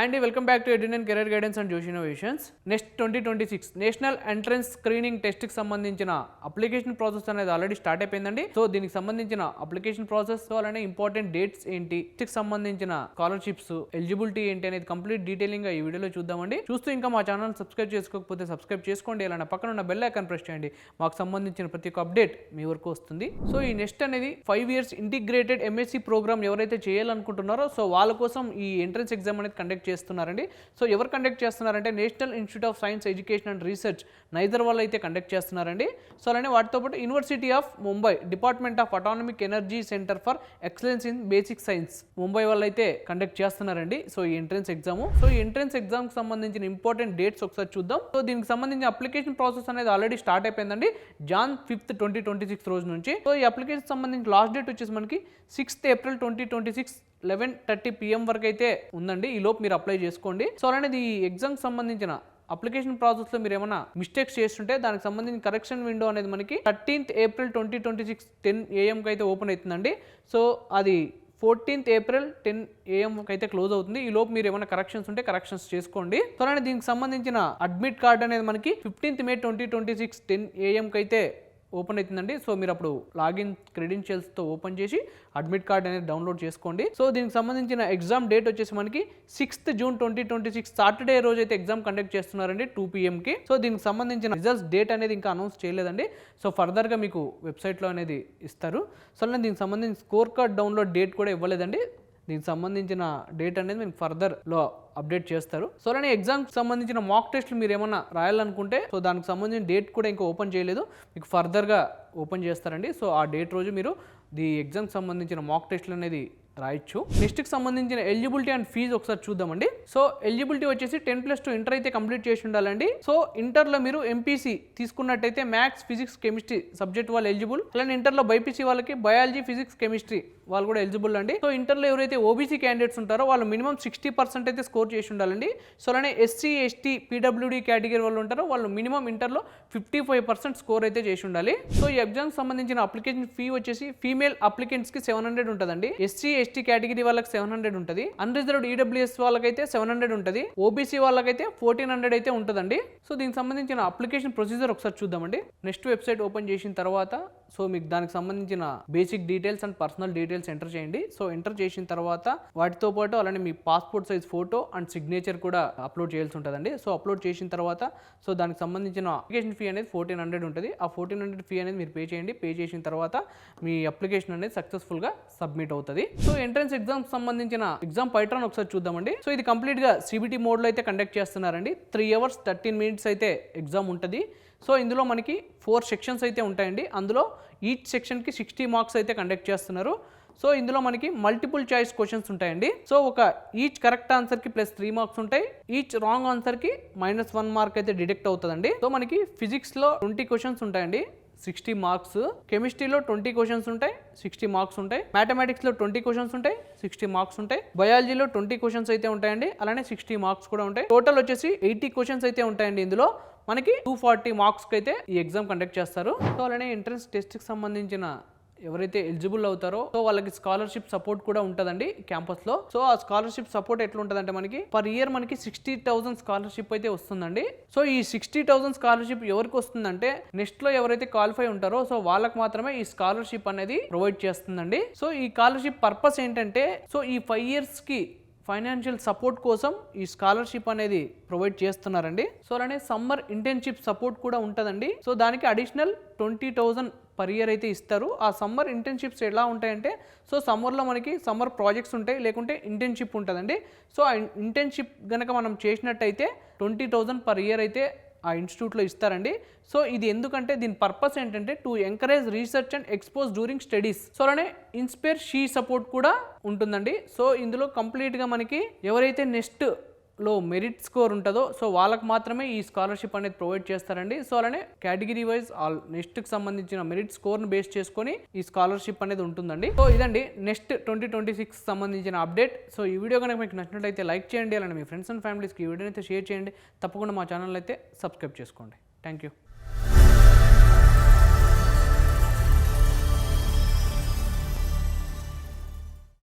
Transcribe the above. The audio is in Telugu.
And welcome back to Edun career guidance and Josh innovations. Next 2026 national entrance screening test కి సంబంధించిన అప్లికేషన్ ప్రాసెస్ అనేది ఆల్రెడీ స్టార్ట్ అయిపోయిందండి. సో దీనికి సంబంధించిన అప్లికేషన్ ప్రాసెస్ అలానే ఇంపార్టెంట్ డేట్స్ ఏంటి, కి సంబంధించిన స్కాలర్షిప్స్ ఎలిజిబిలిటీ ఏంటి అనేది కంప్లీట్ డీటెయిలింగ్ గా ఈ వీడియోలో చూద్దామండి. చూస్తూ ఇంకా మా ఛానల్ సబ్స్క్రైబ్ చేసుకోకపోతే సబ్స్క్రైబ్ చేసుకోండి, అలానే పక్కన ఉన్న బెల్ ఐకాన్ ప్రెస్ చేయండి. మాకు సంబంధించిన ప్రతి ఒక్క అప్డేట్ మీ వరకు వస్తుంది. సో ఈ నెక్స్ట్ అనేది 5 years ఇంటిగ్రేటెడ్ ఎంఎస్సి ప్రోగ్రామ్ ఎవరైతే చేయాలనుకుంటున్నారో సో వాళ్ళ కోసం ఈ ఎంట్రన్స్ ఎగ్జామ్ అనేది కండక్ట్ చేస్తున్నారండి. సో ఎవరు కండక్ట్ చేస్తున్నారంటే national institute of science education and research neither వాళ్ళు అయితే కండక్ట్ చేస్తున్నారండి. సో అలానే వాటితో పాటు university of Mumbai department of autonomic energy centre for excellence in basic science Mumbai వాళ్ళు అయితే కండక్ట్ చేస్తున్నారండి. సో ఈ ఎంట్రన్స్ ఎగ్జామ్. సో ఈ ఎంట్రన్స్ ఎగ్జామ్ కి సంబంధించిన ఇంపార్టెంట్ డేట్స్ ఒకసారి చూద్దాం. సో దీనికి సంబంధించిన అప్లికేషన్ ప్రాసెస్ అనేది ఆల్రెడీ స్టార్ట్ అయిపోయిందండి Jan 5th 2026 రోజు నుంచి. సో ఈ అప్లికేషన్ సంబంధించిన లాస్ట్ డేట్ వచ్చేసి మనకి 6th April 2026 11:30 PM వరకు అయితే ఉందండి. ఈ లోపు మీరు అప్లై చేసుకోండి. సో అలానే ఈ ఎగ్జామ్ సంబంధించిన అప్లికేషన్ ప్రాసెస్లో మీరు ఏమైనా మిస్టేక్స్ చేస్తుంటే దానికి సంబంధించిన కరెక్షన్ విండో అనేది మనకి 13th April 2026 10 AM అయితే ఓపెన్ అవుతుందండి. సో అది 14th April 10 AM అయితే క్లోజ్ అవుతుంది. ఈ లోపు మీరు ఏమైనా కరెక్షన్స్ ఉంటే కరెక్షన్స్ చేసుకోండి. సో అలానే దీనికి సంబంధించిన అడ్మిట్ కార్డ్ అనేది మనకి 15th May 2026 10 AM అయితే ఓపెన్ అవుతుందండి. సో మీరు అప్పుడు లాగిన్ క్రెడెన్షియల్స్తో ఓపెన్ చేసి అడ్మిట్ కార్డ్ అనేది డౌన్లోడ్ చేసుకోండి. సో దీనికి సంబంధించిన ఎగ్జామ్ డేట్ వచ్చేసి మనకి 6th June 2026 సాటర్డే రోజు అయితే ఎగ్జామ్ కండక్ట్ చేస్తున్నారండి 2 PM కి. సో దీనికి సంబంధించిన రిజల్ట్స్ డేట్ అనేది ఇంకా అనౌన్స్ చేయలేదండి. సో ఫర్దర్గా మీకు వెబ్సైట్లో అనేది ఇస్తారు. సో అలానే దీనికి సంబంధించిన స్కోర్ కార్డ్ డౌన్లోడ్ డేట్ కూడా ఇవ్వలేదండి. దీనికి సంబంధించిన డేట్ అనేది మీకు ఫర్దర్లో అప్డేట్ చేస్తారు. సో అలానే ఎగ్జామ్కి సంబంధించిన మాక్ టెస్ట్లు మీరు ఏమన్నా రాయాలనుకుంటే సో దానికి సంబంధించిన డేట్ కూడా ఇంకా ఓపెన్ చేయలేదు, మీకు ఫర్దర్గా ఓపెన్ చేస్తారండి. సో ఆ డేట్ రోజు మీరు ఈ ఎగ్జామ్కి సంబంధించిన మాక్ టెస్ట్లు అనేది రాయొచ్చు. నెక్స్ట్కి సంబంధించిన ఎలిజిబిలిటీ అండ్ ఫీజు ఒకసారి చూద్దామండి. సో ఎలిజిబిలిటీ వచ్చేసి 10+2 ఇంటర్ అయితే కంప్లీట్ చేసి ఉండాలండి. సో ఇంటర్లో మీరు ఎంపీసీ తీసుకున్నట్టయితే మ్యాథ్స్ ఫిజిక్స్ కెమిస్ట్రీ సబ్జెక్ట్ వాళ్ళు ఎలిజిబుల్. అలానే ఇంటర్లో బైపీసీ వాళ్ళకి బయాలజీ ఫిజిక్స్ కెమిస్ట్రీ వాళ్ళు కూడా ఎలిజిబుల్ అండి. సో ఇంటర్లో ఎవరైతే ఓబీసీ క్యాండిడేట్స్ ఉంటారో వాళ్ళు మినిమం 60% అయితే స్కోర్ చేసి ఉండాలండి. సో అలానే ఎస్సీ ఎస్టీ పీడబ్ల్యూడీ కేటగిరీ వాళ్ళు ఉంటారో వాళ్ళు మినిమం ఇంటర్లో 55% స్కోర్ అయితే చేసి ఉండాలి. సో ఈ ఎగ్జామ్కి సంబంధించిన అప్లికేషన్ ఫీ వచ్చేసి ఫీమేల్ అప్లికెంట్స్కి 700 ఉంటుందండి. ఎస్సీ ఎస్టీ కేటగిరీ వాళ్ళకి 700 ఉంటుంది. అన్రిజర్వ్డ్ ఈడబ్ల్యూఎస్ వాళ్ళకైతే 700 ఉంటుంది. ఓబీసీ వాళ్ళకైతే 1400 అయితే ఉంటుందండి. సో దీనికి సంబంధించిన అప్లికేషన్ ప్రొసీజర్ ఒకసారి చూద్దామండి. నెక్స్ట్ వెబ్సైట్ ఓపెన్ చేసిన తర్వాత సో మీకు దానికి సంబంధించిన basic details and personal details enter చేయండి. సో ఎంటర్ చేసిన తర్వాత వాటితో పాటు అలానే మీ passport size photo and signature కూడా అప్లోడ్ చేయాల్సి ఉంటుందండి. సో అప్లోడ్ చేసిన తర్వాత సో దానికి సంబంధించిన అప్లికేషన్ ఫీ అనేది 1400 ఉంటుంది. ఆ 1400 ఫీ అనేది మీరు పే చేయండి. పే చేసిన తర్వాత మీ అప్లికేషన్ అనేది సక్సెస్ఫుల్గా సబ్మిట్ అవుతుంది. సో ఎంట్రన్స్ ఎగ్జామ్ సంబంధించిన ఎగ్జామ్ పైట్రాన్ ఒకసారి చూద్దామండి. సో ఇది కంప్లీట్గా సిబిటి మోడ్లో అయితే కండక్ట్ చేస్తున్నారండి. 3 hours 13 minutes అయితే ఎగ్జామ్ ఉంటుంది. సో ఇందులో మనకి 4 sections అయితే ఉంటాయండి. అందులో ఈచ్ సెక్షన్కి 60 marks అయితే కండక్ట్ చేస్తున్నారు. సో ఇందులో మనకి మల్టిపుల్ చాయిస్ క్వశ్చన్స్ ఉంటాయండి. సో ఒక ఈచ్ కరెక్ట్ ఆన్సర్కి +3 marks ఉంటాయి. ఈచ్ రాంగ్ ఆన్సర్కి -1 mark అయితే డిడక్ట్ అవుతుందండి. సో మనకి ఫిజిక్స్లో 20 questions ఉంటాయండి, 60 marks. కెమిస్ట్రీలో 20 questions ఉంటాయి, 60 marks ఉంటాయి. మ్యాథమెటిక్స్లో 20 questions ఉంటాయి, 60 marks ఉంటాయి. బయాలజీలో 20 questions అయితే ఉంటాయండి, అలానే 60 marks కూడా ఉంటాయి. టోటల్ వచ్చేసి 80 questions అయితే ఉంటాయండి. ఇందులో మనకి 240 marksకి అయితే ఈ ఎగ్జామ్ కండక్ట్ చేస్తారు. సో అలానే ఎంట్రన్స్ టెస్ట్కి సంబంధించిన ఎవరైతే ఎలిజిబుల్ అవుతారో సో వాళ్ళకి స్కాలర్షిప్ సపోర్ట్ కూడా ఉంటుందండి క్యాంపస్లో. సో ఆ స్కాలర్షిప్ సపోర్ట్ ఎట్లా ఉంటుందంటే మనకి పర్ ఇయర్ మనకి 60,000 స్కాలర్షిప్ అయితే వస్తుందండి. సో ఈ 60,000 స్కాలర్షిప్ ఎవరికి వస్తుందంటే నెక్స్ట్లో ఎవరైతే క్వాలిఫై ఉంటారో సో వాళ్ళకి మాత్రమే ఈ స్కాలర్షిప్ అనేది ప్రొవైడ్ చేస్తుందండి. సో ఈ స్కాలర్షిప్ పర్పస్ ఏంటంటే సో ఈ 5 yearsకి ఫైనాన్షియల్ సపోర్ట్ కోసం ఈ స్కాలర్షిప్ అనేది ప్రొవైడ్ చేస్తున్నారండి. సో అలానే సమ్మర్ ఇంటర్న్షిప్ సపోర్ట్ కూడా ఉంటుందండి. సో దానికి అడిషనల్ 20,000 పర్ ఇయర్ అయితే ఇస్తారు. ఆ సమ్మర్ ఇంటర్న్షిప్స్ ఎలా ఉంటాయంటే సో సమ్మర్లో మనకి సమ్మర్ ప్రాజెక్ట్స్ ఉంటాయి, లేకుంటే ఇంటర్న్షిప్ ఉంటుందండి. సో ఆ ఇంటర్న్షిప్ కనుక మనం చేసినట్టయితే 20,000 పర్ ఇయర్ అయితే ఆ ఇన్స్టిట్యూట్లో ఇస్తారండి. సో ఇది ఎందుకంటే దీని పర్పస్ ఏంటంటే to encourage research and expose during studies. So అలానే ఇన్స్పైర్ షీ సపోర్ట్ కూడా ఉంటుందండి. సో ఇందులో కంప్లీట్గా మనకి ఎవరైతే నెక్స్ట్ లో మెరిట్ స్కోర్ ఉంటుందో సో వాళ్ళకి మాత్రమే ఈ స్కాలర్షిప్ అనేది ప్రొవైడ్ చేస్తారండి. సో అలానే కేటగిరీ వైజ్ నెక్స్ట్కి సంబంధించిన మెరిట్ స్కోర్ని బేస్ చేసుకొని ఈ స్కాలర్షిప్ అనేది ఉంటుందండి. సో ఇదండి నెక్స్ట్ 2026 సంబంధించిన అప్డేట్. సో ఈ వీడియో కనుక మీకు నచ్చినట్లయితే లైక్ చేయండి, అలానే మీ ఫ్రెండ్స్ అండ్ ఫ్యామిలీస్కి ఈ వీడియోని అయితే షేర్ చేయండి. తప్పకుండా మా ఛానల్ అయితే సబ్స్క్రైబ్ చేసుకోండి. Thank you.